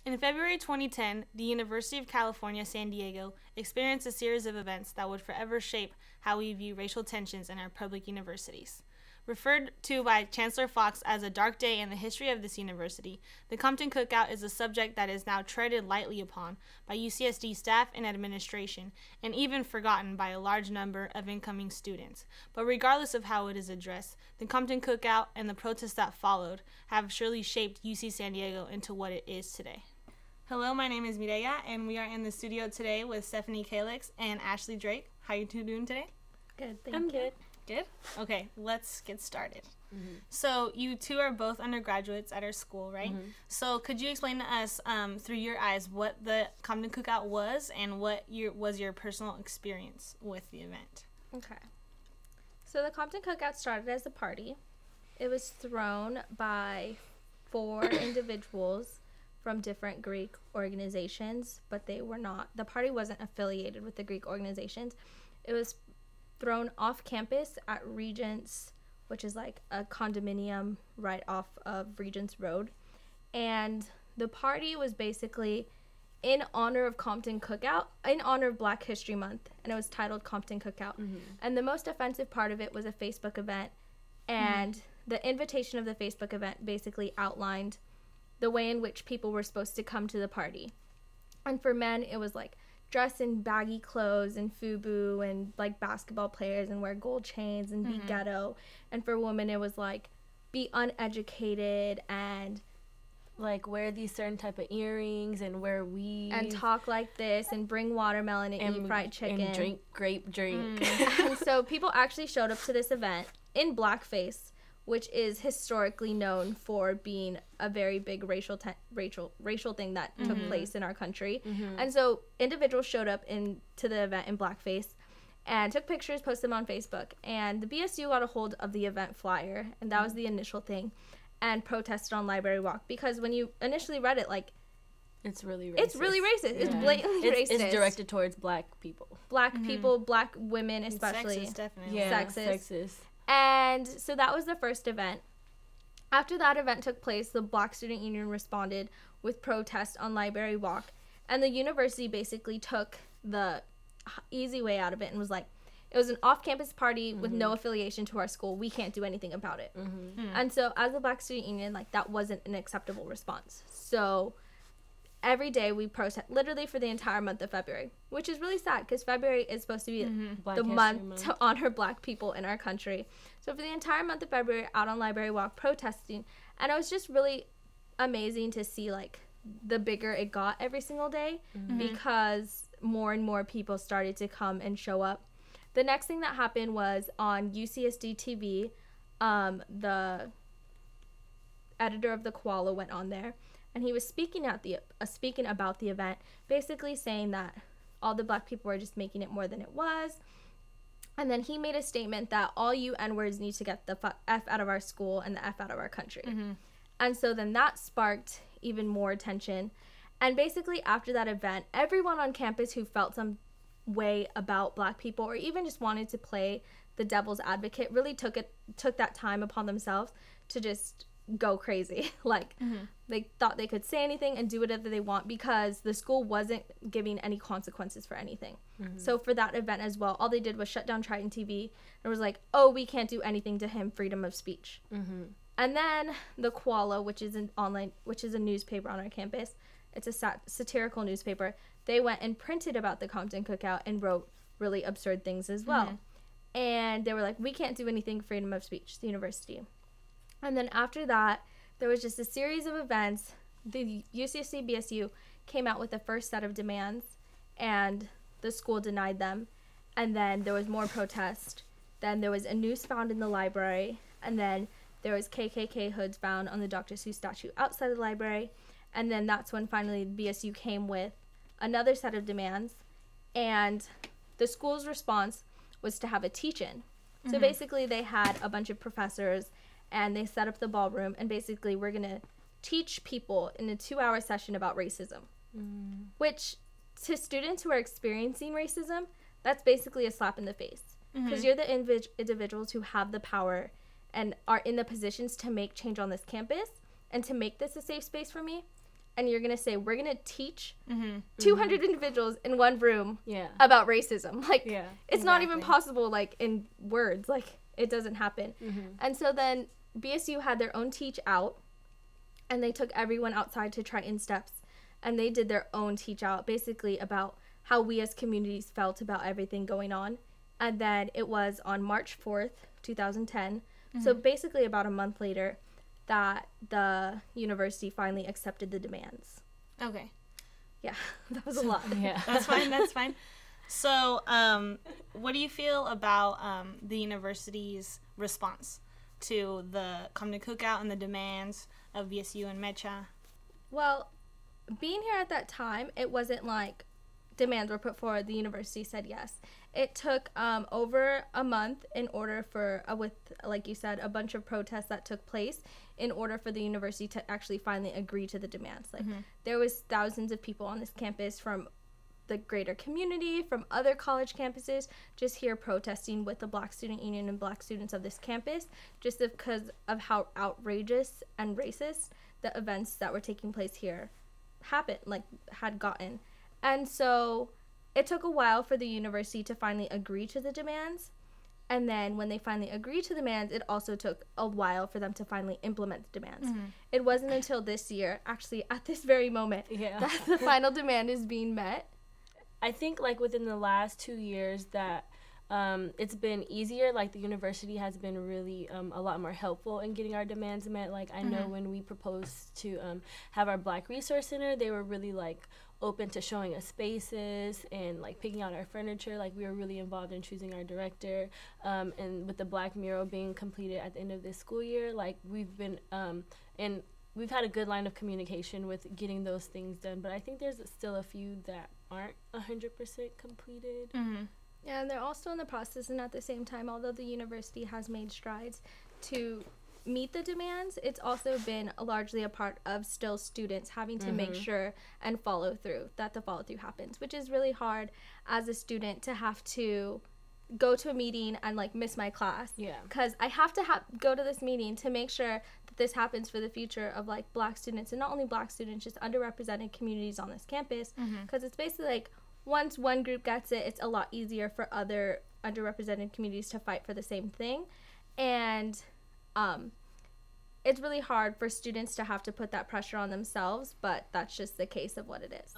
In February 2010, the University of California, San Diego experienced a series of events that would forever shape how we view racial tensions in our public universities. Referred to by Chancellor Fox as a dark day in the history of this university, the Compton Cookout is a subject that is now treaded lightly upon by UCSD staff and administration, and even forgotten by a large number of incoming students. But regardless of how it is addressed, the Compton Cookout and the protests that followed have surely shaped UC San Diego into what it is today. Hello, my name is Mireya, and we are in the studio today with Stephanie Calix and Ashley Drake. How are you two doing today? Good, thank I'm you. good. Good? Okay, let's get started. So you two are both undergraduates at our school, right? So could you explain to us, through your eyes, what the Compton Cookout was and what was your personal experience with the event? Okay. So the Compton Cookout started as a party. It was thrown by 4 individuals from different Greek organizations, but they were not. The party wasn't affiliated with the Greek organizations. It was thrown off campus at Regents, which is like a condominium right off of Regents Road. And the party was basically in honor of Compton Cookout, in honor of Black History Month, and it was titled Compton Cookout. And the most offensive part of it was a Facebook event, and the invitation of the Facebook event basically outlined the way in which people were supposed to come to the party. And for men, it was like dress in baggy clothes and FUBU and like basketball players and wear gold chains and be ghetto. And for women, it was like be uneducated and Like wear these certain type of earrings and wear weave and talk like this and bring watermelon and eat fried chicken and drink grape drink. And so people actually showed up to this event in blackface, which is historically known for being a very big racial thing that took place in our country. And so individuals showed up to the event in blackface and took pictures, posted them on Facebook. And the BSU got a hold of the event flyer, and that was the initial thing, and protested on Library Walk, because when you initially read it, like, It's really racist. it's really racist. It's blatantly racist. It's directed towards Black people. Black people, Black women especially. Sexist, definitely. Yeah, Sexist. And so that was the first event. After that event took place, the Black Student Union responded with protests on Library Walk. And the university basically took the easy way out of it and was like, it was an off-campus party with no affiliation to our school. We can't do anything about it. And so as a Black Student Union, like, that wasn't an acceptable response. So every day we protest, literally for the entire month of February, which is really sad because February is supposed to be the month to honor Black people in our country. So for the entire month of February, out on Library Walk protesting, and it was just really amazing to see, like, the bigger it got every single day, because more and more people started to come and show up. The next thing that happened was on UCSD TV, the editor of the Koala went on there, and he was speaking about the event, basically saying that all the Black people were just making it more than it was. And then he made a statement that all you N-words need to get the F out of our school and the F out of our country. And so then that sparked even more attention. And basically after that event, everyone on campus who felt some way about Black people or even just wanted to play the devil's advocate really took that time upon themselves to just go crazy. Like, they thought they could say anything and do whatever they want because the school wasn't giving any consequences for anything. So for that event as well, all they did was shut down Triton TV and was like, oh, we can't do anything to him, freedom of speech. And then the Koala, which is a newspaper on our campus, it's a satirical newspaper, they went and printed about the Compton Cookout and wrote really absurd things as well. And they were like, we can't do anything, freedom of speech, the university. And then after that, there was just a series of events. The UCSD BSU came out with the first set of demands, and the school denied them. And then there was more protest. Then there was a noose found in the library. And then there was KKK hoods found on the Dr. Seuss statue outside the library. And then that's when finally the BSU came with another set of demands. And the school's response was to have a teach-in. So basically they had a bunch of professors and they set up the ballroom, and basically we're going to teach people in a 2-hour session about racism, which to students who are experiencing racism, that's basically a slap in the face, because you're the individuals who have the power and are in the positions to make change on this campus and to make this a safe space for me. and you're going to say, we're going to teach 200 individuals in one room about racism. Like, it's not even possible, like, in words. Like, it doesn't happen. And so then BSU had their own teach out, and they took everyone outside to try InSteps, and they did their own teach out, basically about how we as communities felt about everything going on. And then it was on March 4th, 2010, so basically about a month later, that the university finally accepted the demands. Okay. Yeah, that was a lot. Yeah. That's fine. So, what do you feel about the university's response to the Come to Cookout and the demands of BSU and Mecha? Well, being here at that time, it wasn't like demands were put forward. The university said yes. It took over a month in order for, with, like you said, a bunch of protests that took place in order for the university to actually finally agree to the demands. Like, there was thousands of people on this campus from the greater community, from other college campuses, just here protesting with the Black Student Union and Black students of this campus, just because of how outrageous and racist the events that were taking place here had gotten. And so it took a while for the university to finally agree to the demands. And then when they finally agreed to the demands, it also took a while for them to finally implement the demands. It wasn't until this year, actually at this very moment, that the final demand is being met. I think, like, within the last 2 years that it's been easier. Like, the university has been really a lot more helpful in getting our demands met. Like, I know when we proposed to have our Black Resource Center, they were really, like, open to showing us spaces and, like, picking out our furniture. Like, we were really involved in choosing our director. And with the Black mural being completed at the end of this school year, like, we've been and we've had a good line of communication with getting those things done. But I think there's still a few that aren't 100% completed. Yeah, and they're all still in the process, and at the same time, although the university has made strides to meet the demands, it's also been largely a part of still students having to make sure and follow through, that the follow through happens, which is really hard as a student to have to go to a meeting and, like, miss my class. Yeah. Because I have to go to this meeting to make sure that this happens for the future of, like, Black students, and not only Black students, just underrepresented communities on this campus. Because it's basically, like, once one group gets it, it's a lot easier for other underrepresented communities to fight for the same thing. And it's really hard for students to have to put that pressure on themselves, but that's just the case of what it is.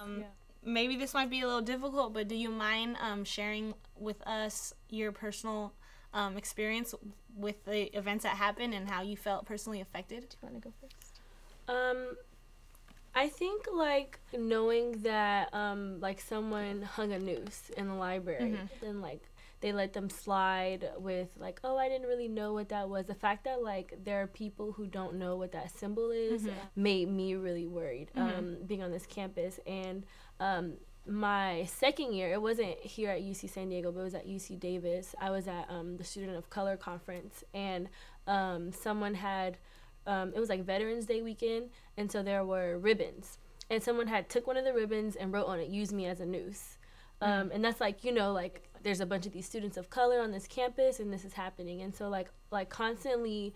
Maybe this might be a little difficult, but do you mind sharing with us your personal experience with the events that happened and how you felt personally affected? Do you want to go first? I think, like, knowing that, like, someone hung a noose in the library, and, like, they let them slide with, like, oh, I didn't really know what that was. The fact that, like, there are people who don't know what that symbol is made me really worried, being on this campus. And my second year, it wasn't here at UC San Diego, but it was at UC Davis. I was at the Student of Color Conference, and someone had... it was like Veterans Day weekend, and so there were ribbons, and someone had took one of the ribbons and wrote on it, "Use me as a noose." And that's, like, you know, like, there's a bunch of these students of color on this campus, and this is happening. And so, like constantly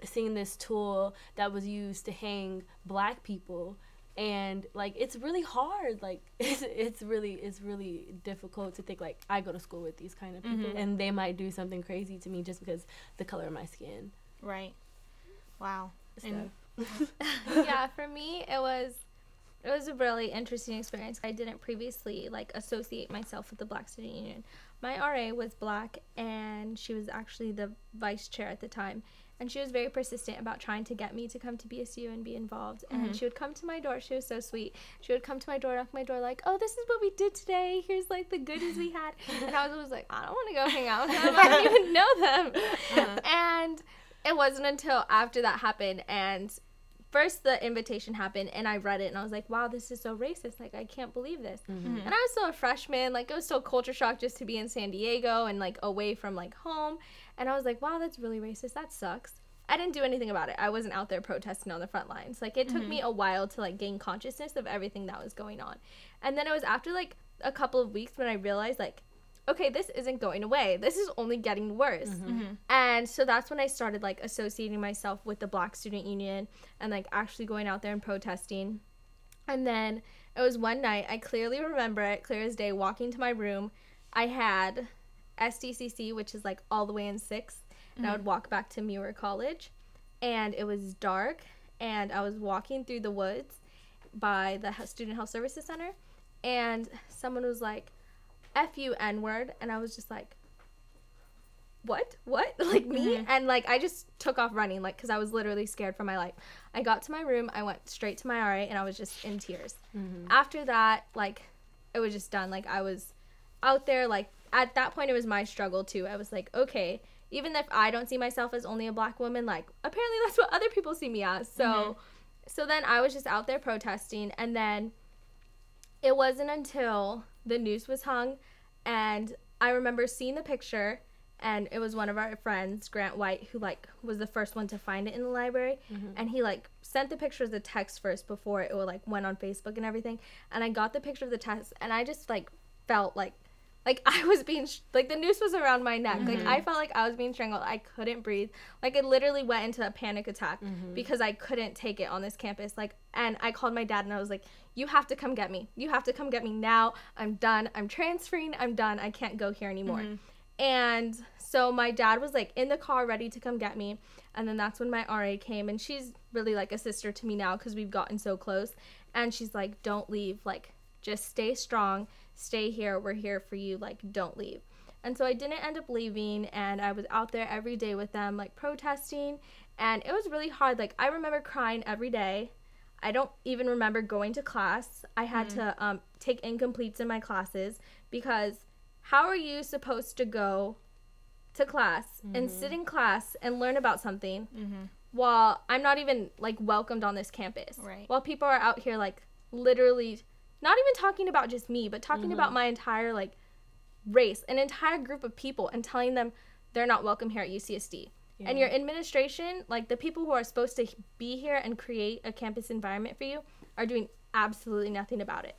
seeing this tool that was used to hang Black people, and, like, it's really hard. Like, it's really difficult to think, like, I go to school with these kind of people, and they might do something crazy to me just because the color of my skin. Right. Wow. And yeah, for me, it was a really interesting experience. I didn't previously, like, associate myself with the Black Student Union. My RA was Black, and she was actually the vice chair at the time. And she was very persistent about trying to get me to come to BSU and be involved. And she would come to my door. She was so sweet. She would come to my door, knock my door, like, oh, this is what we did today. Here's, like, the goodies we had. And I was always like, I don't want to go hang out with them. I don't even know them. And it wasn't until after that happened, and first the invitation happened, and I read it, and I was like, wow, this is so racist. Like, I can't believe this. And I was still a freshman. Like, it was so culture shock just to be in San Diego and, like, away from, like, home. And I was like, wow, that's really racist. That sucks. I didn't do anything about it. I wasn't out there protesting on the front lines. Like, it took me a while to, like, gain consciousness of everything that was going on. And then it was after, like, a couple of weeks when I realized, like, okay, this isn't going away. This is only getting worse. And so that's when I started, like, associating myself with the Black Student Union and, like, actually going out there and protesting. And then it was one night, I clearly remember it, clear as day, walking to my room. I had SDCC, which is like all the way in 6th, and I would walk back to Muir College. And it was dark, and I was walking through the woods by the Student Health Services Center, and someone was like, F you, N-word, and I was just like, what? Like, me? And, like, I just took off running, like, because I was literally scared for my life. I got to my room, I went straight to my RA, and I was just in tears. After that, like, it was just done. Like, I was out there, like, at that point, it was my struggle, too. I was like, okay, even if I don't see myself as only a black woman, like, apparently that's what other people see me as. So, so then I was just out there protesting, and then it wasn't until the noose was hung, and I remember seeing the picture, and it was one of our friends, Grant White, who, like, was the first one to find it in the library, and he, like, sent the picture as a text first before it, like, went on Facebook and everything, and I got the picture of the text, and I just, like, felt like I was being, like, the noose was around my neck, like, I felt like I was being strangled, I couldn't breathe, like, I literally went into a panic attack, because I couldn't take it on this campus, like, and I called my dad, and I was like, you have to come get me, now, I'm done, I'm transferring, I'm done, I can't go here anymore. And so my dad was, like, in the car ready to come get me. And then that's when my RA came. And she's really, like, a sister to me now because we've gotten so close. And she's like, don't leave. Like, just stay strong. Stay here. We're here for you. Like, don't leave. And so I didn't end up leaving. And I was out there every day with them, like, protesting. And it was really hard. Like, I remember crying every day. I don't even remember going to class. I had to take incompletes in my classes because how are you supposed to go to class and sit in class and learn about something while I'm not even, like, welcomed on this campus? Right. While people are out here, like, literally not even talking about just me, but talking about my entire, like, race, an entire group of people, and telling them they're not welcome here at UCSD. Yeah. And your administration, like, the people who are supposed to be here and create a campus environment for you are doing absolutely nothing about it.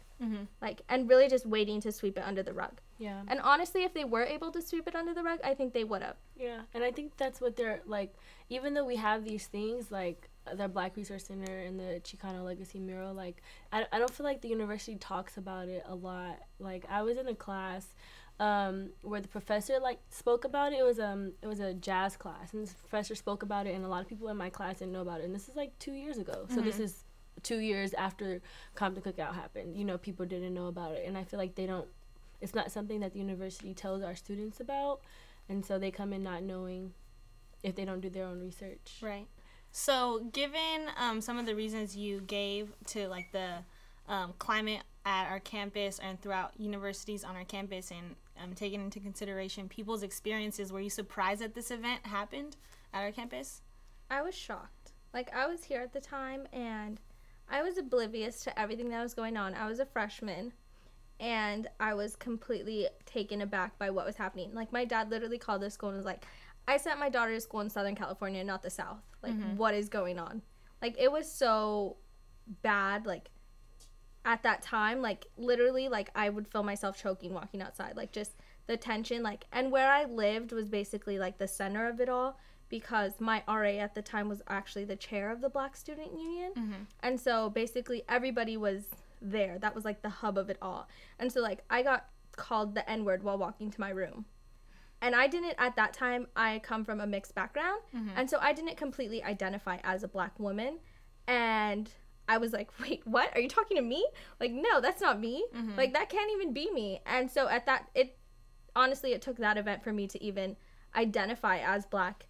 Like, and really just waiting to sweep it under the rug. Yeah. And honestly, if they were able to sweep it under the rug, I think they would have. Yeah. And I think that's what they're, like, even though we have these things, like, the Black Resource Center and the Chicano Legacy Mural, like, I don't feel like the university talks about it a lot. Like, I was in a class where the professor, like, spoke about it. It was a jazz class, and the professor spoke about it, and a lot of people in my class didn't know about it. And this is, like, 2 years ago. So this is 2 years after Compton Cookout happened. You know, people didn't know about it, and I feel like it's not something that the university tells our students about, and so they come in not knowing if they don't do their own research. Right. So given some of the reasons you gave to, like, the climate at our campus and throughout universities on our campus, and taking into consideration people's experiences, were you surprised that this event happened at our campus? I was shocked. Like, I was here at the time, and I was oblivious to everything that was going on. I was a freshman, and I was completely taken aback by what was happening. Like, my dad literally called the school and was like, I sent my daughter to school in Southern California, not the South. Like, what is going on? Like, it was so bad, like, at that time, like, literally, like, I would feel myself choking walking outside. Like, just the tension, like, and where I lived was basically, like, the center of it all, because my RA at the time was actually the chair of the Black Student Union. And so basically everybody was there. That was, like, the hub of it all. And so, like, I got called the N-word while walking to my room. And I didn't, at that time, I come from a mixed background. And so I didn't completely identify as a Black woman. And I was like, wait, what? Are you talking to me? Like, no, that's not me. Like, that can't even be me. And so at that, honestly, it took that event for me to even identify as Black.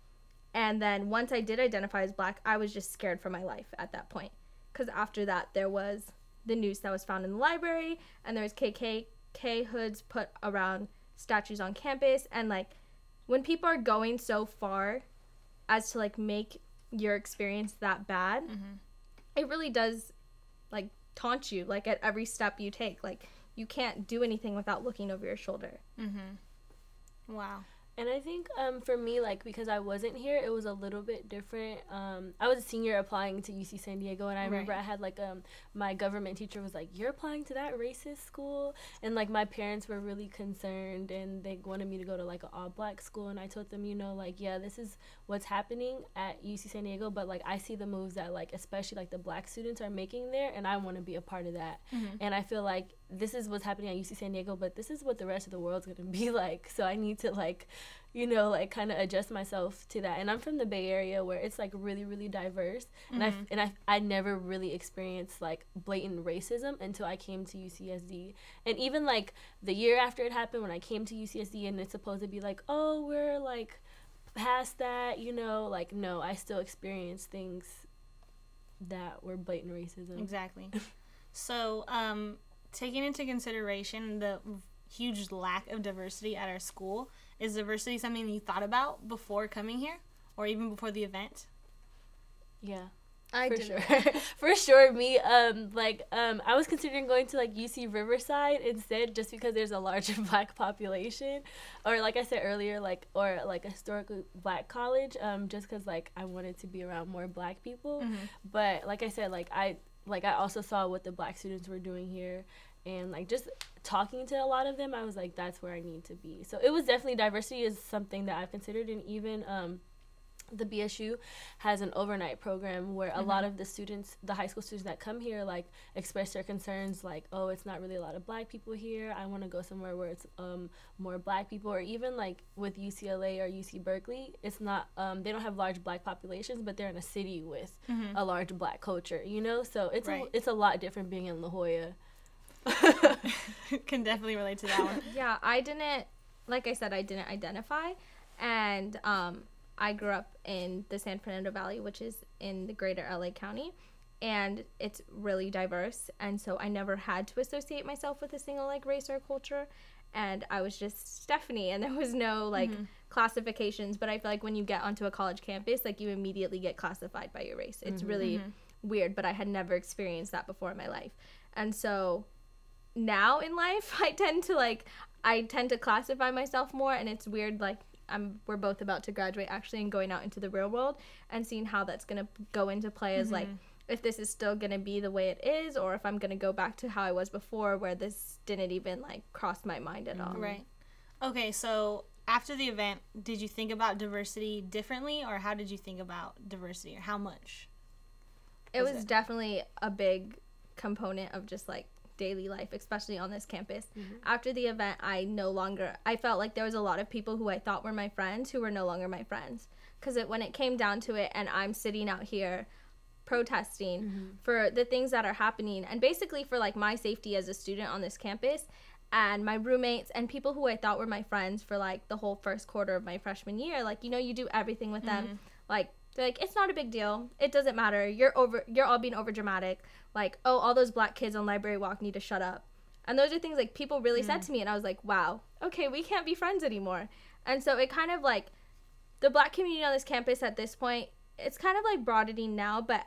And then once I did identify as Black, I was just scared for my life at that point. Because after that, there was the noose that was found in the library, and there was KKK hoods put around statues on campus. And, like, when people are going so far as to, like, make your experience that bad, it really does, like, taunt you, like, at every step you take. Like, you can't do anything without looking over your shoulder. Wow. And I think for me, like, because I wasn't here, it was a little bit different. I was a senior applying to UC San Diego, and I remember I had, like, my government teacher was like, "You're applying to that racist school?" And, like, my parents were really concerned, and they wanted me to go to, like, an all-black school. And I told them, you know, like, yeah, this is what's happening at UC San Diego, but, like, I see the moves that, like, especially, like, the black students are making there, and I want to be a part of that. And I feel like this is what's happening at UC San Diego, but this is what the rest of the world's going to be like. So I need to, like, you know, like, kind of adjust myself to that. And I'm from the Bay Area, where it's, like, really, really diverse. And I never really experienced, like, blatant racism until I came to UCSD. And even, like, the year after it happened, when I came to UCSD, and it's supposed to be like, oh, we're, like, past that, you know, like, no, I still experienced things that were blatant racism. Exactly. So, taking into consideration the huge lack of diversity at our school, is diversity something you thought about before coming here, or even before the event? Yeah, For sure. For sure. Me, I was considering going to, like, UC Riverside instead, just because there's a larger black population, or, like I said earlier, like, or, like, a historically black college, just because, like, I wanted to be around more black people. But, like I said, I also saw what the black students were doing here, and, like, just talking to a lot of them, I was like, that's where I need to be. So it was definitely, diversity is something that I've considered. And even the BSU has an overnight program where a lot of the students, the high school students that come here, like, express their concerns, like, oh, it's not really a lot of black people here, I want to go somewhere where it's more black people. Or even, like, with UCLA or UC Berkeley, it's not they don't have large black populations, but they're in a city with a large black culture, you know. So it's a lot different being in La Jolla. Can definitely relate to that one. Yeah, like I said, I didn't identify, and I grew up in the San Fernando Valley, which is in the greater LA County, and it's really diverse, and so I never had to associate myself with a single, like, race or culture, and I was just Stephanie, and there was no, like, classifications. But I feel like when you get onto a college campus, like, you immediately get classified by your race. It's really weird, but I had never experienced that before in my life. And so now in life, I tend to classify myself more, and it's weird, like, we're both about to graduate, actually, and going out into the real world and seeing how that's going to go into play as, like, if this is still going to be the way it is, or if I'm going to go back to how I was before, where this didn't even, like, cross my mind at all. Right. Okay, so after the event, did you think about diversity differently, or how did you think about diversity, or how much? It was definitely a big component of just, like, daily life, especially on this campus. After the event, I felt like there was a lot of people who I thought were my friends who were no longer my friends, because when it came down to it, and I'm sitting out here protesting for the things that are happening, and basically for, like, my safety as a student on this campus, and my roommates and people who I thought were my friends for, like, the whole first quarter of my freshman year, like, you know, you do everything with them, like, they're like, it's not a big deal, it doesn't matter, you're all being over dramatic, like, oh, all those black kids on Library Walk need to shut up. And those are things, like, people really said to me, and I was like, wow, okay, we can't be friends anymore. And so it kind of, like, the black community on this campus at this point, it's kind of, like, broadening now, but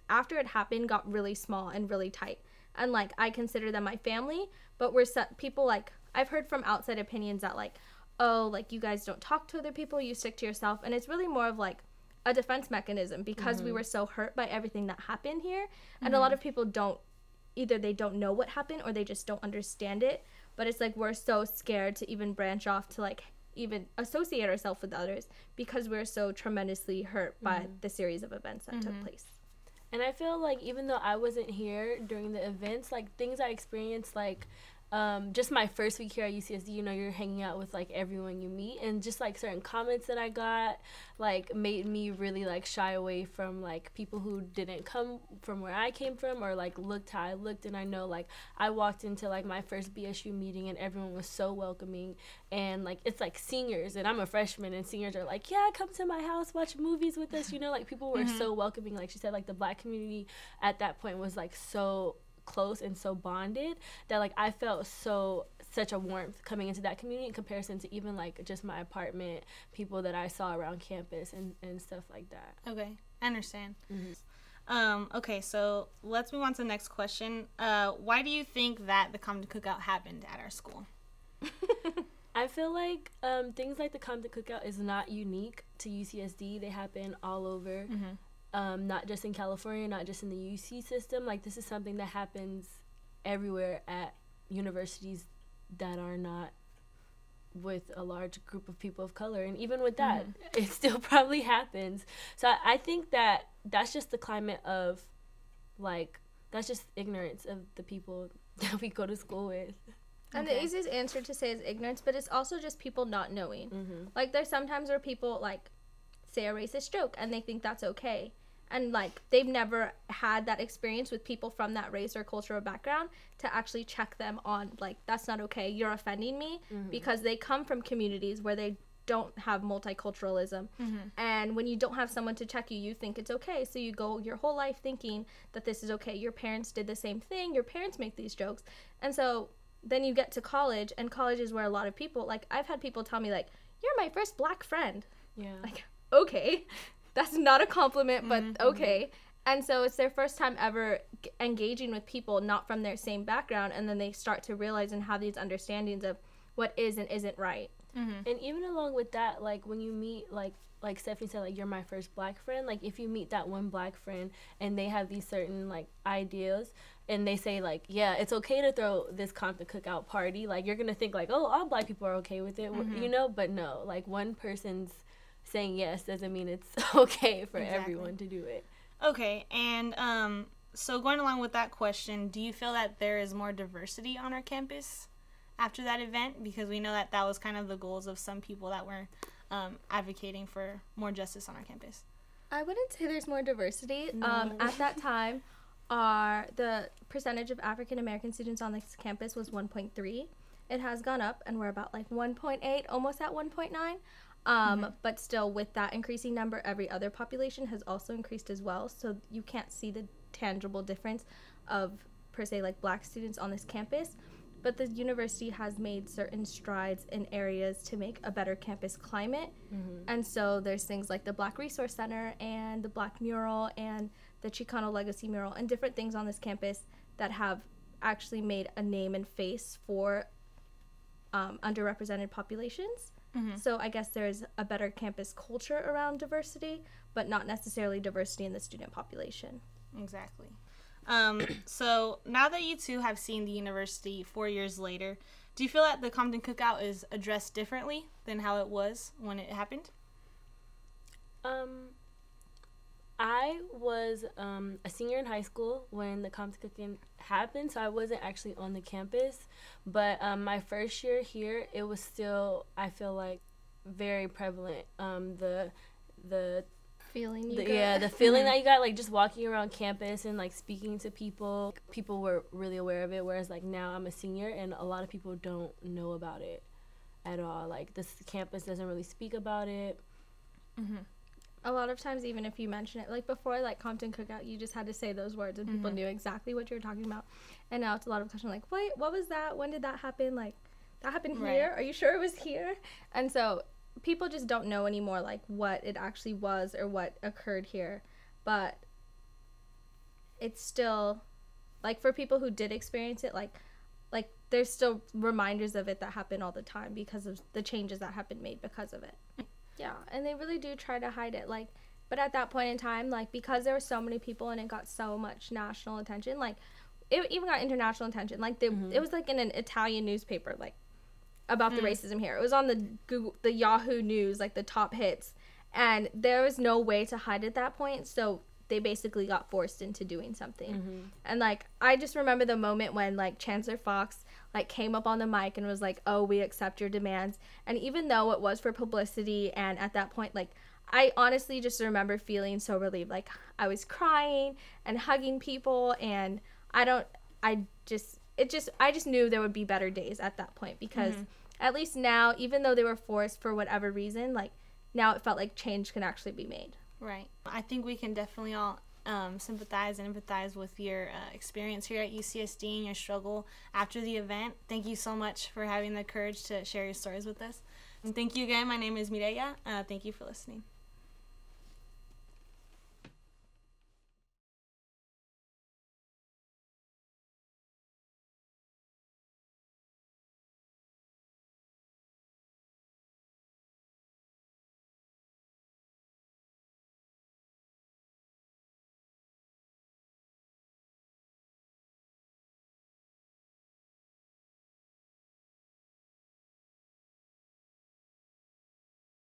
after it happened, got really small and really tight. And, like, I consider them my family, but people, like, I've heard from outside opinions that, like, oh, like, you guys don't talk to other people, you stick to yourself. And it's really more of, like, a defense mechanism, because we were so hurt by everything that happened here. And a lot of people either they don't know what happened, or they just don't understand it. But it's like, we're so scared to even branch off to, like, even associate ourselves with others, because we're so tremendously hurt by the series of events that took place. And I feel like, even though I wasn't here during the events, like, things I experienced, like, just my first week here at UCSD, you know, you're hanging out with, like, everyone you meet, and just, like, certain comments that I got, like, made me really, like, shy away from, like, people who didn't come from where I came from, or, like, looked how I looked. And I know, like, I walked into, like, my first BSU meeting, and everyone was so welcoming, and, like, it's, like, seniors, and I'm a freshman, and seniors are like, yeah, come to my house, watch movies with us, you know, like, people were so welcoming. Like she said, like, the black community at that point was, like, so close and so bonded that, like, I felt such a warmth coming into that community in comparison to even, like, just my apartment people that I saw around campus and stuff like that. Okay, I understand. Okay, so let's move on to the next question. Why do you think that the Common Cookout happened at our school? I feel like things like the Compton Cookout is not unique to UCSD. They happen all over, not just in California, not just in the UC system. Like, this is something that happens everywhere at universities that are not with a large group of people of color. And even with that, it still probably happens. So I think that that's just the climate of, like, that's just ignorance of the people that we go to school with. And the easiest answer to say is ignorance, but it's also just people not knowing. Like, there's sometimes where people, like, say a racist joke and they think that's okay. And, like, they've never had that experience with people from that race or cultural background to actually check them on, like, that's not okay, you're offending me, because they come from communities where they don't have multiculturalism. And when you don't have someone to check you, you think it's okay. So you go your whole life thinking that this is okay. Your parents did the same thing. Your parents make these jokes. And so then you get to college, and college is where a lot of people, like, I've had people tell me, like, you're my first black friend. Yeah. Like, okay. That's not a compliment, but okay. And so it's their first time ever engaging with people not from their same background, and then they start to realize and have these understandings of what is and isn't right. And even along with that, like, when you meet, like Stephanie said, like, you're my first black friend, like, if you meet that one black friend and they have these certain, like, ideas, and they say, like, yeah, it's okay to throw this Compton Cookout party, like, you're gonna think, like, oh, all black people are okay with it, you know, but no, like, one person's saying yes doesn't mean it's okay for everyone to do it. Okay, and so going along with that question, do you feel that there is more diversity on our campus after that event? Because we know that that was kind of the goals of some people that were advocating for more justice on our campus. I wouldn't say there's more diversity. No. At that time, the percentage of African American students on this campus was 1.3. It has gone up, and we're about like 1.8, almost at 1.9. But still, with that increasing number, every other population has also increased as well. So you can't see the tangible difference of, per se, like, black students on this campus. But the university has made certain strides in areas to make a better campus climate. And so there's things like the Black Resource Center and the Black Mural and the Chicano Legacy Mural and different things on this campus that have actually made a name and face for underrepresented populations. So I guess there's a better campus culture around diversity, but not necessarily diversity in the student population. Exactly. So now that you two have seen the university 4 years later, do you feel that the Compton Cookout is addressed differently than how it was when it happened? I was a senior in high school when the Compton Cookout happened, so I wasn't actually on the campus. But my first year here, it was still, I feel like, very prevalent. The Feeling you the feeling that you got, like, just walking around campus and, like, speaking to people were really aware of it, whereas, like, now I'm a senior and a lot of people don't know about it at all. Like, this campus doesn't really speak about it. A lot of times, even if you mention it, like, before, like, Compton Cookout, you just had to say those words and people knew exactly what you were talking about. And now it's a lot of questions like, wait, what was that? When did that happen? Like, that happened here? Are you sure it was here? And so people just don't know anymore, like, what it actually was or what occurred here. But it's still, like, for people who did experience it, like there's still reminders of it that happen all the time because of the changes that have been made because of it. Yeah, and they really do try to hide it, like, but at that point in time, like, because there were so many people and it got so much national attention, like, it even got international attention, like, it was, like, in an Italian newspaper, like, about the racism here. It was on the Yahoo News, like, the top hits, and there was no way to hide at that point, so they basically got forced into doing something. And, like, I just remember the moment when, like, Chancellor Fox, like, came up on the mic and was like, oh, we accept your demands. And even though it was for publicity, and at that point, like, I honestly just remember feeling so relieved. Like, I was crying and hugging people, and I just knew there would be better days at that point, because at least now, even though they were forced for whatever reason, like, now it felt like change can actually be made. Right. I think we can definitely all sympathize and empathize with your experience here at UCSD and your struggle after the event. Thank you so much for having the courage to share your stories with us. And thank you again. My name is Mireya. Thank you for listening.